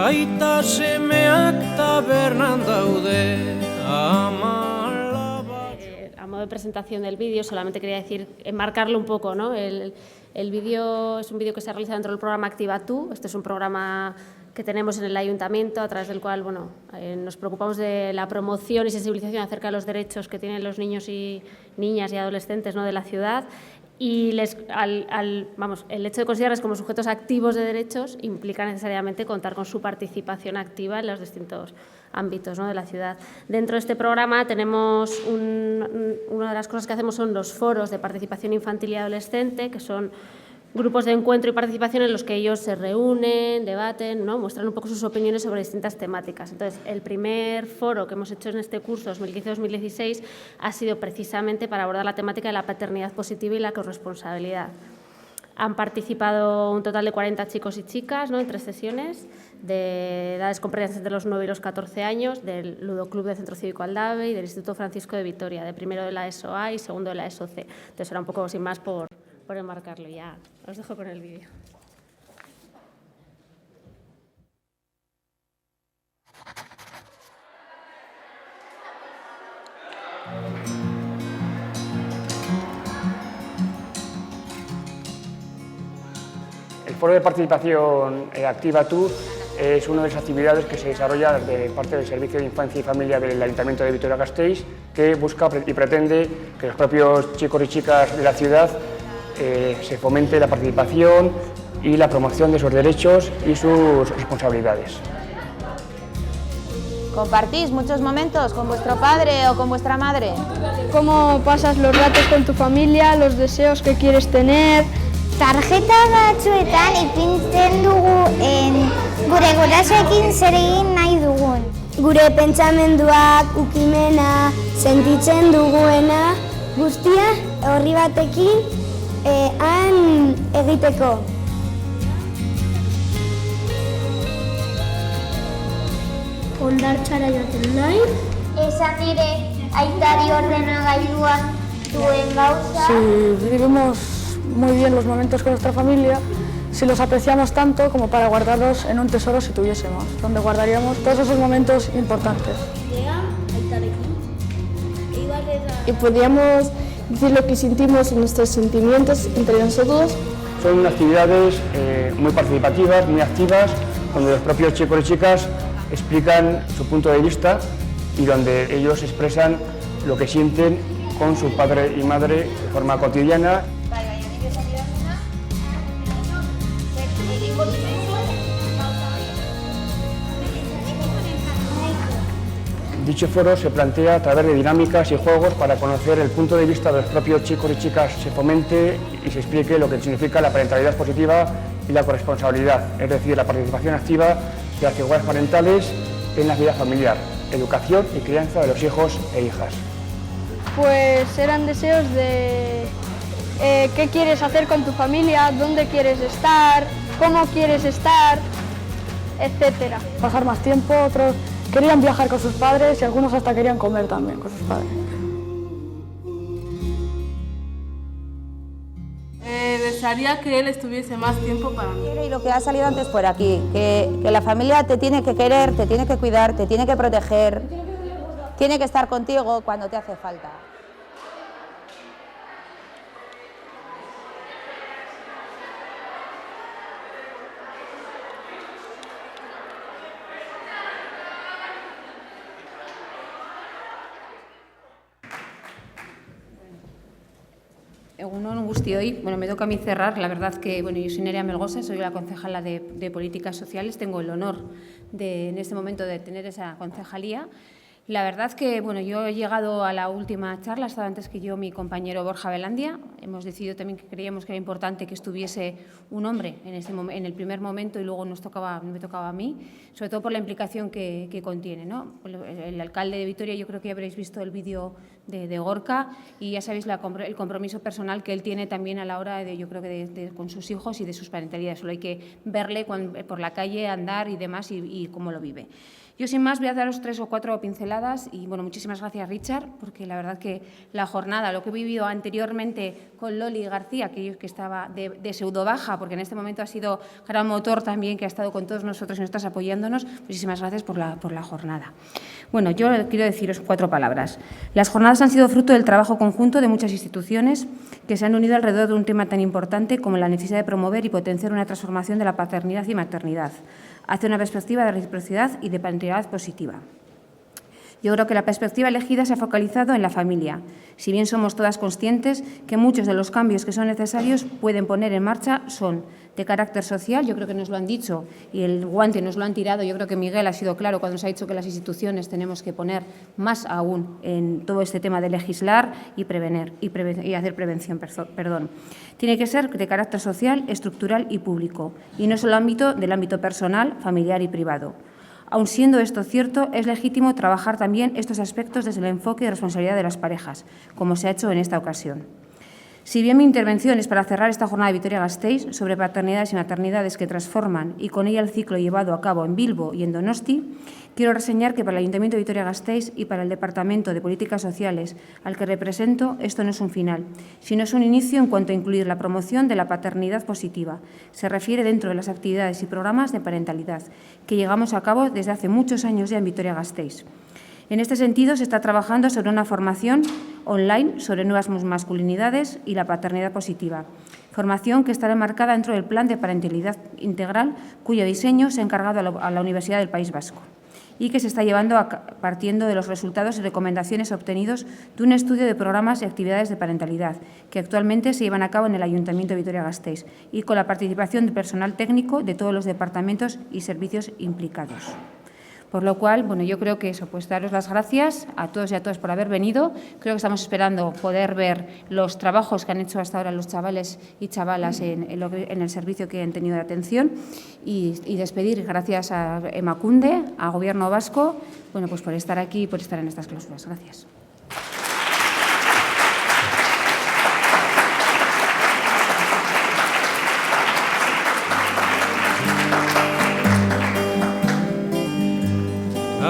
aita semeak tabernan daude amalaba. A modo de presentación del vídeo, solamente quería decir, enmarcarlo un poco, ¿no? El vídeo es un vídeo que se realiza dentro del programa Activa Tú. Este es un programa que tenemos en el Ayuntamiento, a través del cual nos preocupamos de la promoción y sensibilización acerca de los derechos que tienen los niños y niñas y adolescentes, ¿no?, de la ciudad. Y el hecho de considerarles como sujetos activos de derechos implica necesariamente contar con su participación activa en los distintos ámbitos, ¿no?, de la ciudad. Dentro de este programa tenemos una de las cosas que hacemos son los foros de participación infantil y adolescente, que son grupos de encuentro y participación en los que ellos se reúnen, debaten, ¿no?, muestran un poco sus opiniones sobre distintas temáticas. Entonces, el primer foro que hemos hecho en este curso 2015-2016 ha sido precisamente para abordar la temática de la paternidad positiva y la corresponsabilidad. Han participado un total de 40 chicos y chicas, ¿no?, en 3 sesiones, de edades comprendidas entre los 9 y los 14 años, del Ludoclub del Centro Cívico Aldave y del Instituto Francisco de Vitoria, de primero de la ESO A y segundo de la ESO C. Entonces, era un poco sin más por enmarcarlo. Ya os dejo con el vídeo. El foro de participación Activa Tú es una de las actividades que se desarrolla de parte del Servicio de Infancia y Familia del Ayuntamiento de Vitoria-Gasteiz, que busca y pretende que los propios chicos y chicas de la ciudad se fomente la participación y la promoción de sus derechos y sus responsabilidades. ¿Compartís muchos momentos con vuestro padre o con vuestra madre? ¿Cómo pasas los ratos con tu familia, los deseos que quieres tener? Tarjeta batzuetan ipintzen dugu gure gurasoekin zer egin nahi dugun. Gure pentsamenduak, ukimena, sentitzen duguena, guztia horri batekin han egiteko. Hondartzara joaten nahi. Esan ere, aitari ordenagailuan duen gauza. Si vivimos muy bien los momentos con nuestra familia, si los apreciamos tanto como para guardarlos en un tesoro si tuviésemos, donde guardaríamos todos esos momentos importantes. Y podríamos decir lo que sentimos y nuestros sentimientos entre nosotros. Son actividades muy participativas, muy activas, donde los propios chicos y chicas explican su punto de vista y donde ellos expresan lo que sienten con su padre y madre de forma cotidiana. Dicho foro se plantea a través de dinámicas y juegos para conocer el punto de vista de los propios chicos y chicas, se fomente y se explique lo que significa la parentalidad positiva y la corresponsabilidad, es decir, la participación activa de las figuras parentales en la vida familiar, educación y crianza de los hijos e hijas. Pues eran deseos de qué quieres hacer con tu familia, dónde quieres estar, cómo quieres estar, etc. Pasar más tiempo, otros querían viajar con sus padres y algunos hasta querían comer también con sus padres. Desearía que él estuviese más tiempo para mí. Y lo que ha salido antes por aquí, que la familia te tiene que querer, te tiene que cuidar, te tiene que proteger, tiene que estar contigo cuando te hace falta. Egunon guztioi. Me toca a mí cerrar. La verdad que, yo soy Nerea Melgosa, soy la concejala de Políticas Sociales. Tengo el honor en este momento de tener esa concejalía. La verdad que, yo he llegado a la última charla, estaba antes que yo mi compañero Borja Belandia. Hemos decidido también que creíamos que era importante que estuviese un hombre en el primer momento y luego me tocaba a mí, sobre todo por la implicación que contiene, ¿no? El alcalde de Vitoria, yo creo que ya habréis visto el vídeo de Gorka, y ya sabéis el compromiso personal que él tiene también a la hora de, yo creo que con sus hijos y de sus parentalidades. Solo hay que verle por la calle, andar y demás y cómo lo vive. Yo, sin más, voy a daros 3 o 4 pinceladas y, bueno, muchísimas gracias, Richard, porque la verdad que la jornada, lo que he vivido anteriormente con Loli García, que estaba de pseudo baja, porque en este momento ha sido gran motor también, que ha estado con todos nosotros y nos estás apoyándonos, muchísimas gracias por la jornada. Bueno, yo quiero deciros 4 palabras. Las jornadas han sido fruto del trabajo conjunto de muchas instituciones que se han unido alrededor de un tema tan importante como la necesidad de promover y potenciar una transformación de la paternidad y maternidad hacia una perspectiva de reciprocidad y de parentalidad positiva. Yo creo que la perspectiva elegida se ha focalizado en la familia, si bien somos todas conscientes que muchos de los cambios que son necesarios pueden poner en marcha son de carácter social, yo creo que nos lo han dicho y el guante nos lo han tirado. Yo creo que Miguel ha sido claro cuando nos ha dicho que las instituciones tenemos que poner más aún en todo este tema de legislar y prevenir y hacer prevención. Tiene que ser de carácter social, estructural y público, y no solo del ámbito personal, familiar y privado. Aun siendo esto cierto, es legítimo trabajar también estos aspectos desde el enfoque de responsabilidad de las parejas, como se ha hecho en esta ocasión. Si bien mi intervención es para cerrar esta jornada de Vitoria-Gasteiz sobre paternidades y maternidades que transforman y con ella el ciclo llevado a cabo en Bilbo y en Donosti, quiero reseñar que para el Ayuntamiento de Vitoria-Gasteiz y para el Departamento de Políticas Sociales al que represento, esto no es un final, sino es un inicio en cuanto a incluir la promoción de la paternidad positiva. Se refiere dentro de las actividades y programas de parentalidad que llevamos a cabo desde hace muchos años ya en Vitoria-Gasteiz. En este sentido, se está trabajando sobre una formación online sobre nuevas masculinidades y la paternidad positiva, formación que estará enmarcada dentro del Plan de Parentalidad Integral, cuyo diseño se ha encargado a la Universidad del País Vasco y que se está llevando partiendo de los resultados y recomendaciones obtenidos de un estudio de programas y actividades de parentalidad que actualmente se llevan a cabo en el Ayuntamiento de Vitoria-Gasteiz y con la participación del personal técnico de todos los departamentos y servicios implicados. Por lo cual, bueno, yo creo que eso, pues daros las gracias a todos y a todas por haber venido. Creo que estamos esperando poder ver los trabajos que han hecho hasta ahora los chavales y chavalas en el servicio que han tenido de atención y despedir gracias a Emakunde, al Gobierno vasco, bueno, pues por estar aquí y por estar en estas clausuras. Gracias.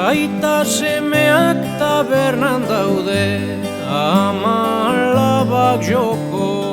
Aita semeak tabernan daude, ama alabak joko.